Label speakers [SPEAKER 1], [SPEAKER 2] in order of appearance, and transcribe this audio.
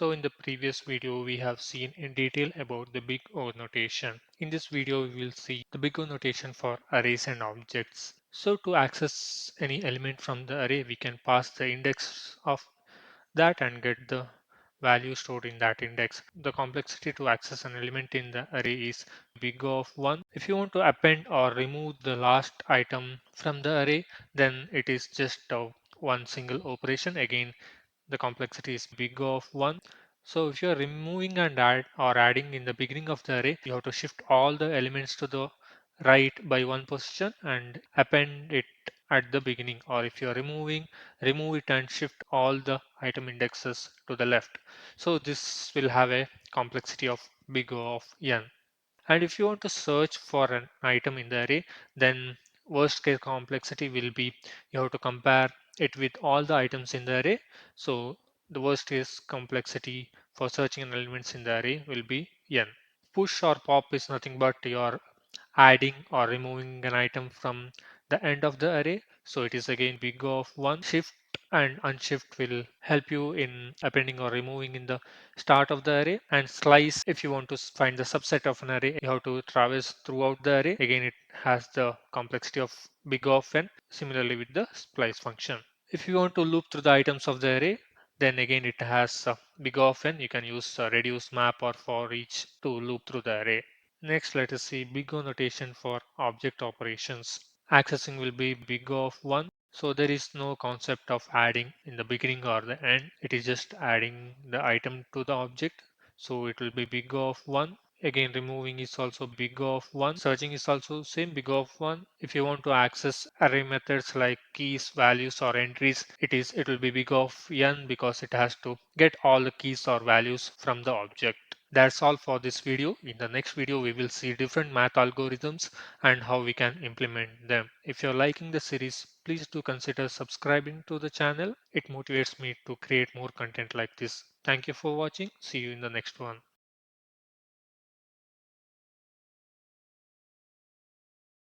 [SPEAKER 1] So in the previous video, we have seen in detail about the big O notation. In this video, we will see the big O notation for arrays and objects. So to access any element from the array, we can pass the index of that and get the value stored in that index. The complexity to access an element in the array is big O of 1. If you want to append or remove the last item from the array, then it is just one single operation. Again, the complexity is big O of 1. So if you are removing and adding in the beginning of the array, you have to shift all the elements to the right by one position and append it at the beginning. Or if you are remove it and shift all the item indexes to the left. So this will have a complexity of big O of n. And if you want to search for an item in the array, then worst case complexity will be you have to compare it with all the items in the array. So the worst case complexity for searching elements in the array will be n. Push or pop is nothing but your adding or removing an item from the end of the array. So it is again big O of 1. Shift and unshift will help you in appending or removing in the start of the array. And slice, if you want to find the subset of an array, you have to traverse throughout the array. Again, it has the complexity of big O of n, similarly with the splice function. If you want to loop through the items of the array, then again it has big O of n. You can use reduce map or for each to loop through the array. Next, let us see big O notation for object operations. Accessing will be big O of 1. So there is no concept of adding in the beginning or the end. It is just adding the item to the object. So it will be big O of 1. Again, removing is also big O of 1. Searching is also same big O of 1. If you want to access array methods like keys, values or entries, it will be big O of n because it has to get all the keys or values from the object. That's all for this video. In the next video, we will see different math algorithms and how we can implement them. If you're liking the series, please do consider subscribing to the channel. It motivates me to create more content like this. Thank you for watching. See you in the next one.